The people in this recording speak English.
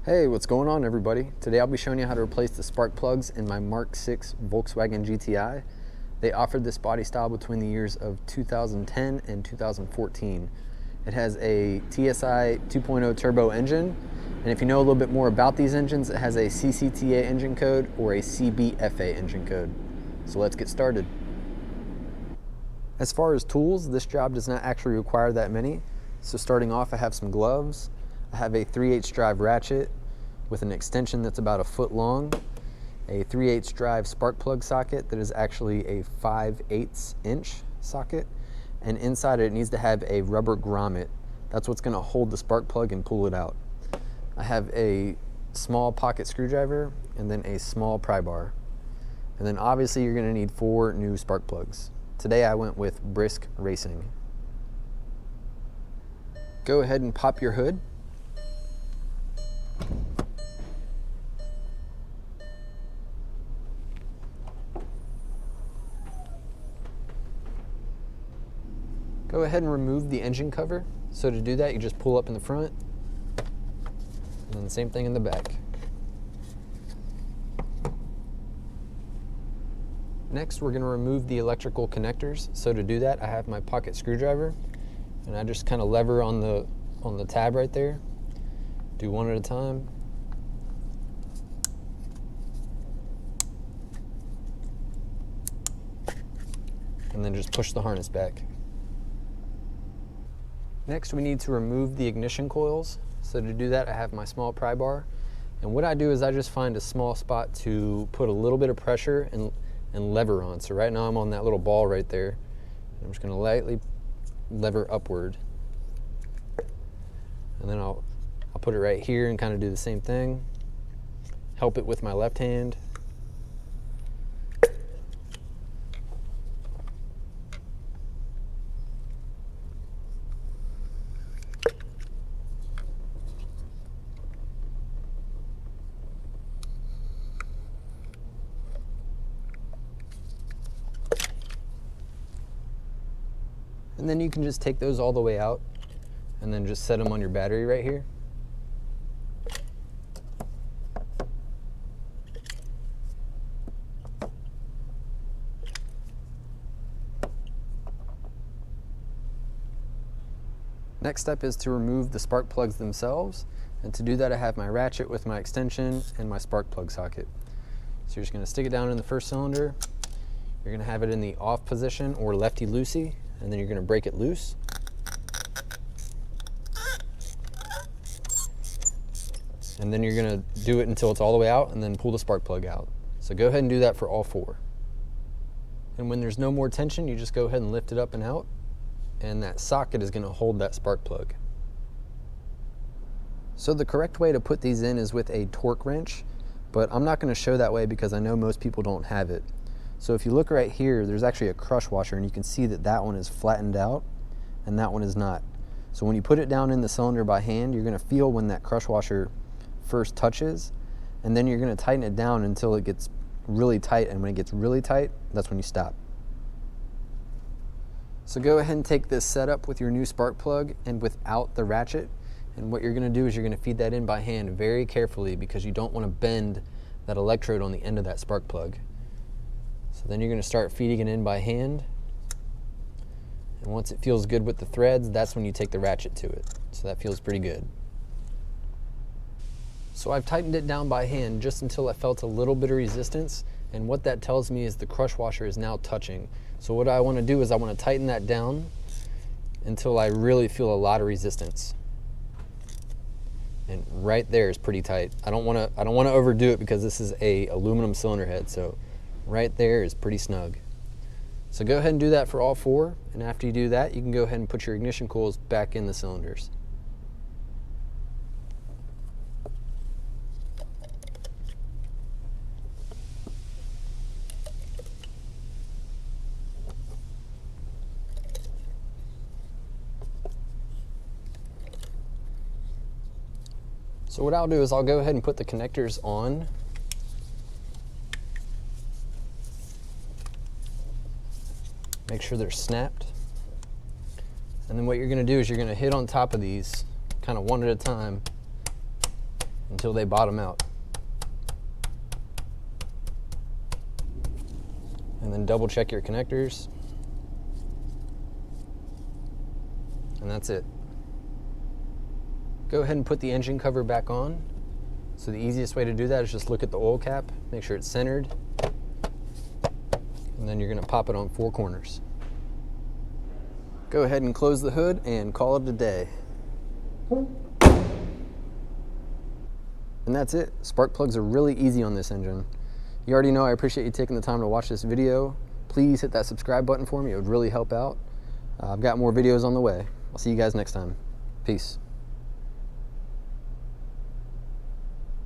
Hey, what's going on everybody? Today I'll be showing you how to replace the spark plugs in my Mk6 Volkswagen GTI. They offered this body style between the years of 2010 and 2014. It has a TSI 2.0 turbo engine, and if you know a little bit more about these engines, it has a CCTA engine code or a CBFA engine code. So let's get started. As far as tools, this job does not actually require that many. So starting off, I have some gloves. I have a 3/8 drive ratchet with an extension that's about 1 foot long, a 3/8 drive spark plug socket that is actually a 5/8 inch socket, and inside it needs to have a rubber grommet. That's what's going to hold the spark plug and pull it out. I have a small pocket screwdriver and then a small pry bar. And then obviously you're going to need 4 new spark plugs. Today I went with Brisk Racing. Go ahead and pop your hood. Go ahead and remove the engine cover. So to do that, you just pull up in the front, and then the same thing in the back. Next, we're going to remove the electrical connectors. So to do that, I have my pocket screwdriver, and I just kind of lever on the tab right there. Do one at a time. And then just push the harness back. Next, we need to remove the ignition coils. So to do that, I have my small pry bar. And what I do is I just find a small spot to put a little bit of pressure and lever on. So right now I'm on that little ball right there. I'm just going to lightly lever upward. And then I'll put it right here and kind of do the same thing. Help it with my left hand. And then you can just take those all the way out and then just set them on your battery right here. Next step is to remove the spark plugs themselves. And to do that, I have my ratchet with my extension and my spark plug socket. So you're just going to stick it down in the first cylinder. You're going to have it in the off position or lefty-loosey, and then you're going to break it loose. And then you're going to do it until it's all the way out and then pull the spark plug out. So go ahead and do that for all 4. And when there's no more tension, you just go ahead and lift it up and out, and that socket is going to hold that spark plug. So the correct way to put these in is with a torque wrench, but I'm not going to show that way because I know most people don't have it. So if you look right here, there's actually a crush washer, and you can see that that one is flattened out and that one is not. So when you put it down in the cylinder by hand, you're going to feel when that crush washer first touches, and then you're going to tighten it down until it gets really tight, and when it gets really tight, that's when you stop. So go ahead and take this setup with your new spark plug and without the ratchet, and what you're going to do is you're going to feed that in by hand very carefully because you don't want to bend that electrode on the end of that spark plug. So then you're going to start feeding it in by hand, and once it feels good with the threads, that's when you take the ratchet to it. So that feels pretty good. So I've tightened it down by hand just until I felt a little bit of resistance, and what that tells me is the crush washer is now touching. So what I want to do is I want to tighten that down until I really feel a lot of resistance. And right there is pretty tight. I don't want to overdo it because this is a aluminum cylinder head, so right there is pretty snug. So go ahead and do that for all 4, and after you do that, you can go ahead and put your ignition coils back in the cylinders. So what I'll do is I'll go ahead and put the connectors on. Make sure they're snapped. And then what you're going to do is you're going to hit on top of these kind of one at a time until they bottom out. And then double check your connectors. And that's it. Go ahead and put the engine cover back on. So the easiest way to do that is just look at the oil cap, make sure it's centered, and then you're gonna pop it on 4 corners. Go ahead and close the hood and call it a day. And that's it. Spark plugs are really easy on this engine. You already know I appreciate you taking the time to watch this video. Please hit that subscribe button for me. It would really help out. I've got more videos on the way. I'll see you guys next time. Peace.